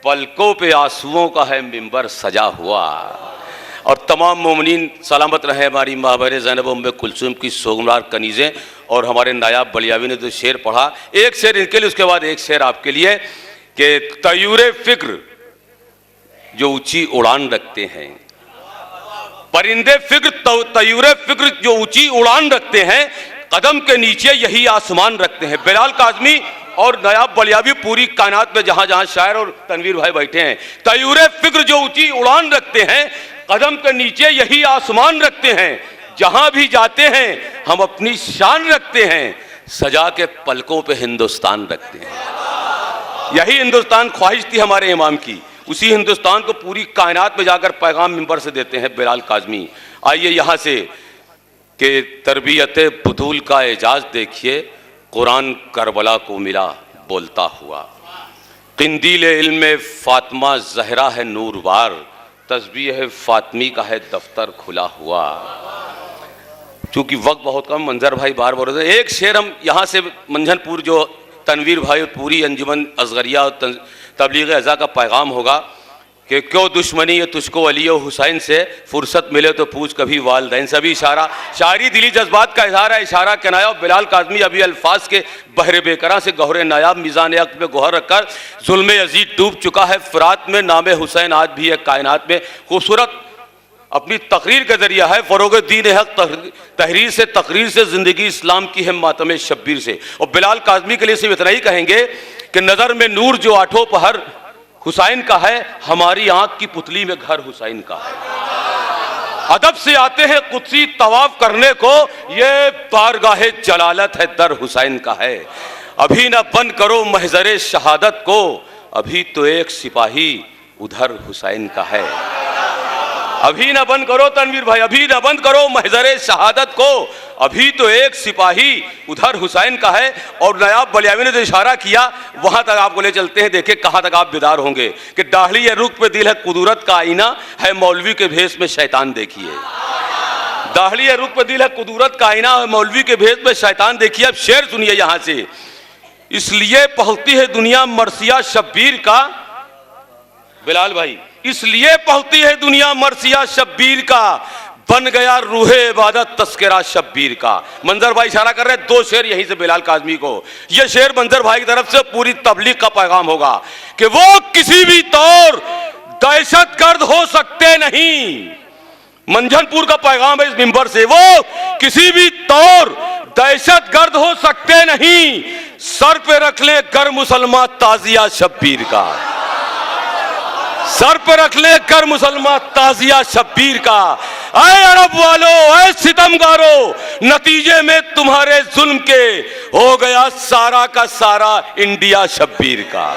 پلکوں پہ آنسوؤں کا ہے منبر سجا ہوا۔ اور تمام مومنین سلامت رہے۔ ہماری مابر زینب ام کلثوم کی سوگوار کنیزیں اور ہمارے نایاب بلیاوی نے جو شعر پڑھا، ایک شعر ان کے لیے، اس کے بعد ایک شعر آپ کے لیے، کہ طیور فکر جو اونچی اڑان رکھتے ہیں، پرندے فکر طیور فکر جو اونچی اڑان رکھتے ہیں، قدم کے نیچے یہی آسمان رکھتے ہیں۔ بلال کاظمی اور نایاب بلیاوی پوری کائنات میں جہاں جہاں شاعر اور تنویر بھائی بیٹھے ہیں، طیور فکر جو اونچی اڑان رکھتے ہیں، قدم کے نیچے یہی آسمان رکھتے ہیں، جہاں بھی جاتے ہیں ہم اپنی شان رکھتے ہیں، سجا کے پلکوں پہ ہندوستان رکھتے ہیں۔ یہی ہندوستان خواہش تھی ہمارے امام کی، اسی ہندوستان کو پوری کائنات میں جا کر پیغام منبر سے دیتے ہیں بلال کاظمی۔ آئیے یہاں سے کہ تربیت بطول کا اعجاز دیکھیے، قرآن کربلا کو ملا بولتا ہوا۔ قندیل علم فاطمہ زہرا ہے نوروار، تسبیح فاطمی کا ہے دفتر کھلا ہوا۔ چونکہ وقت بہت کم، منظر بھائی بار بار رہے ہیں، ایک شعر ہم یہاں سے منجھن پور جو تنویر بھائی اور پوری انجمن اصغریہ اور تبلیغ ازا کا پیغام ہوگا کہ کیوں دشمنی ہے تجھ کو علی و حسین سے، فرصت ملے تو پوچھ کبھی والدین سے۔ بھی اشارہ شاعری دلی جذبات کا اظہار ہے، اشارہ کنایا۔ بلال کاظمی ابھی الفاظ کے بحر بیکراں سے گہر نایاب میزان عقد پہ گوہر رکھ کر ظلم یزید ڈوب چکا ہے فرات میں، نام حسین آج بھی ہے کائنات میں۔ خوبصورت اپنی تقریر کا ذریعہ ہے، فروغ دین حق تحریر سے، تقریر سے، زندگی اسلام کی ہے ماتم شبیر سے۔ اور بلال کاظمی کے لیے صرف اتنا ہی کہیں گے کہ نظر میں نور جو آٹھوں پہر حسین کا ہے، ہماری آنکھ کی پتلی میں گھر حسین کا ہے۔ ادب سے آتے ہیں قدسی طواف کرنے کو، یہ بارگاہ جلالت ہے در حسین کا ہے۔ ابھی نہ بند کرو محضر شہادت کو، ابھی تو ایک سپاہی ادھر حسین کا ہے۔ ابھی نہ بند کرو تنویر بھائی، ابھی نہ بند کرو محضر شہادت کو، ابھی تو ایک سپاہی ادھر حسین کا ہے۔ اور نایاب بلیاوی نے جو اشارہ کیا وہاں تک آپ کو لے چلتے ہیں، دیکھیں کہاں تک آپ بیدار ہوں گے کہ داڑھی یا رخ پہ دل ہے قدرت کا آئینہ، ہے مولوی کے بھیس میں شیطان دیکھیے۔ داڑھی یا رخ پہ دل ہے قدرت کا آئینہ، ہے مولوی کے بھیس میں شیطان دیکھیے۔ اب شعر سنیے یہاں سے، اس لیے پہلتی ہے دنیا مرثیہ شبیر کا، بلال بھائی اس لیے پہلتی ہے دنیا مرثیہ شبیر کا، بن گیا روح عبادت تذکرہ شبیر کا۔ منظر بھائی اشارہ کر رہے ہیں، دو شعر یہیں سے بلال کاظمی کو، یہ شعر منظر بھائی کی طرف سے پوری تبلیغ کا پیغام ہوگا کہ وہ کسی بھی طور دہشت گرد ہو سکتے نہیں۔ منجھن پور کا پیغام ہے اس منبر سے، وہ کسی بھی طور دہشت گرد ہو سکتے نہیں، سر پہ رکھ لیں گر مسلمان تازیہ شبیر کا، سر پہ رکھ لیں گر مسلمان تازیہ شبیر کا۔ اے عرب والو، اے ستمگارو، نتیجے میں تمہارے ظلم کے ہو گیا سارا کا سارا انڈیا شبیر کا۔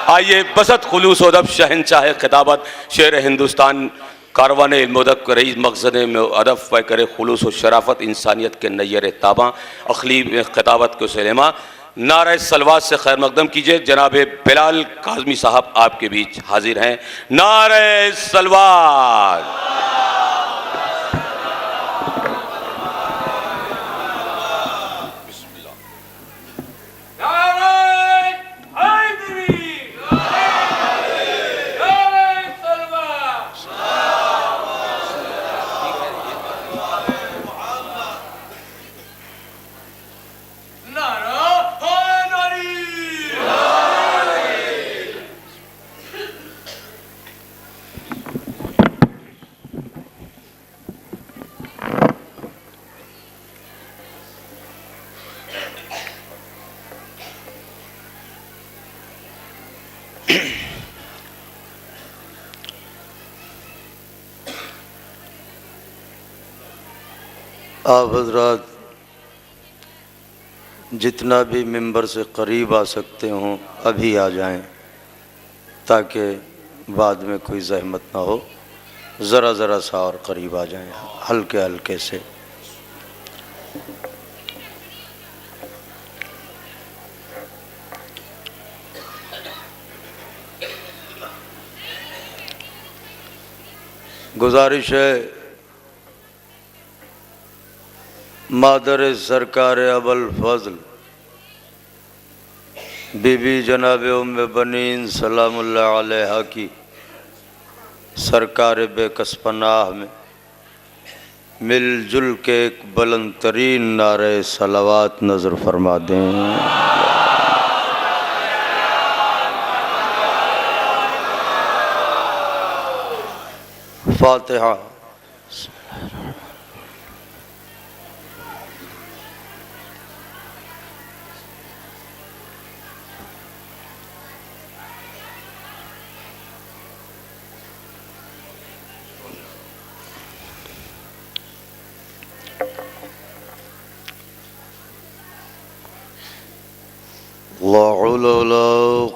آئیے بسط خلوص و ادب شہنشاہ خطابت شیر ہندوستان کاروان علم و ادب کے رئیس مقصد میں ادب پہ کرے خلوص و شرافت انسانیت کے نیر تاباں اخلیب خطابت کو سلیمہ، نعرہ سلوات سے خیر مقدم کیجئے۔ جناب بلال کاظمی صاحب آپ کے بیچ حاضر ہیں، نعرہ سلوات۔ آپ حضرات جتنا بھی ممبر سے قریب آ سکتے ہوں ابھی آ جائیں۔ تاکہ بعد میں کوئی زحمت نہ ہو. ذرا ذرا سا اور قریب آ جائیں ہلکے ہلکے سے. گزارش ہے مادر سرکار ابوالفضل بی بی جناب ام بنین سلام اللہ علیہا کی سرکار بے کس پناہ میں مل جل کے ایک بلند ترین نعرہ صلوات نظر فرما دیں. فاتحہ. لا حول ولا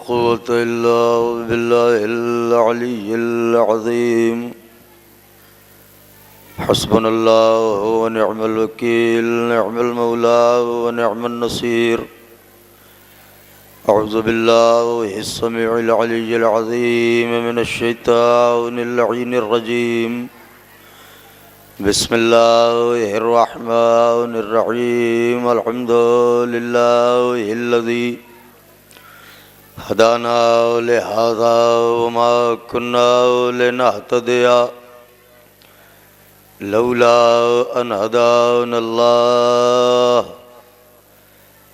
قوة إلا بالله العلي العظيم. حسبنا الله ونعم الوكيل نعم المولى ونعم النصير. أعوذ بالله السميع العلي العظيم من الشيطان اللعين الرجيم. بسم الله الرحمن الرحيم. الحمد لله الذي هدانا لهذا وما كنا لنهتدي لولا أن هدانا الله.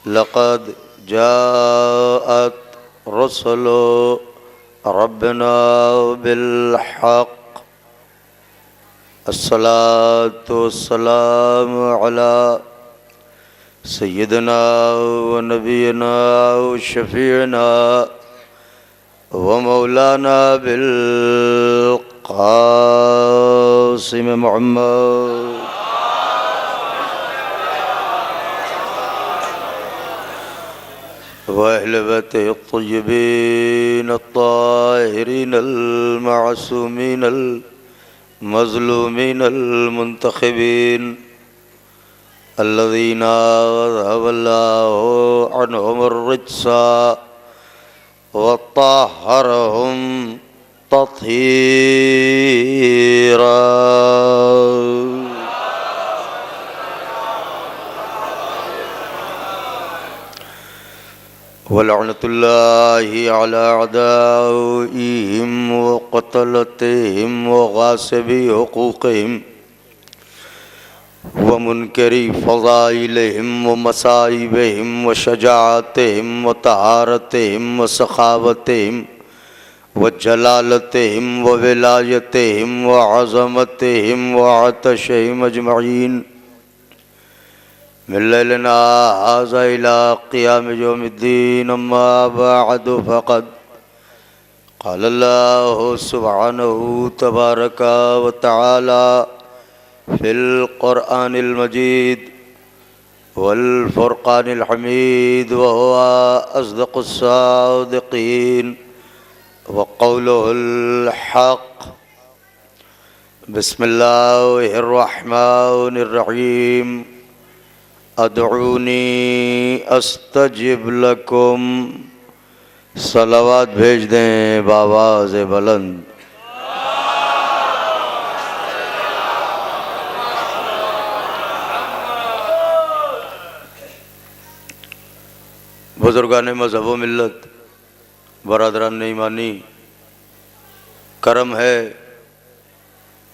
لقد جاءت رسل ربنا بالحق. الصلاة والسلام على سيدنا ونبينا وشفيعنا ومولانا بالقاسم محمد وأهل بيته الطيبين الطاهرين المعصومين المظلومين المنتخبين الذين أذهب الله عنهم الرجس وطهرهم تطهيرا. ولعنة الله على أعدائهم وقتلتهم وغاصبي حقوقهم ومنكري فضائلهم ومصائبهم وشجاعتهم وطهارتهم وسخاوتهم وجلالتهم وولايتهم وعظمتهم وعطشهم أجمعين من ليلنا هذا إلى قيام يوم الدين. أما بعد فقد قال الله سبحانه تبارك وتعالى في القرآن المجيد والفرقان الحميد وهو أصدق الصادقين وقوله الحق. بسم الله الرحمن الرحيم. ادعونی استجب لکم. صلوات بھیج دیں بآواز بلند. بزرگان مذہب و ملت، برادران ایمانی، کرم ہے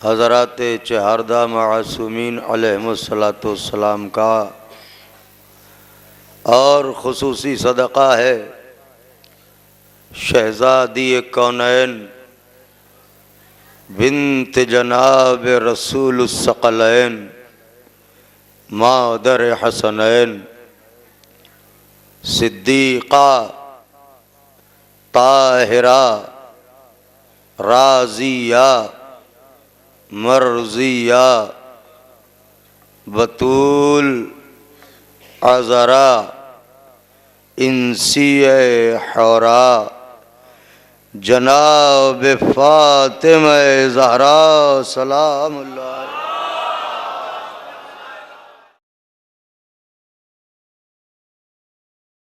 حضرات چہاردہ معصومین علیہم السلام کا، اور خصوصی صدقہ ہے شہزادی کونین بنت جناب رسول الثقلین مادر حسنین صدیقہ طاہرہ راضیہ مرضیہ بطول عذرا انسی حورا جناب فاطمہ زہرا سلام اللہ علیہ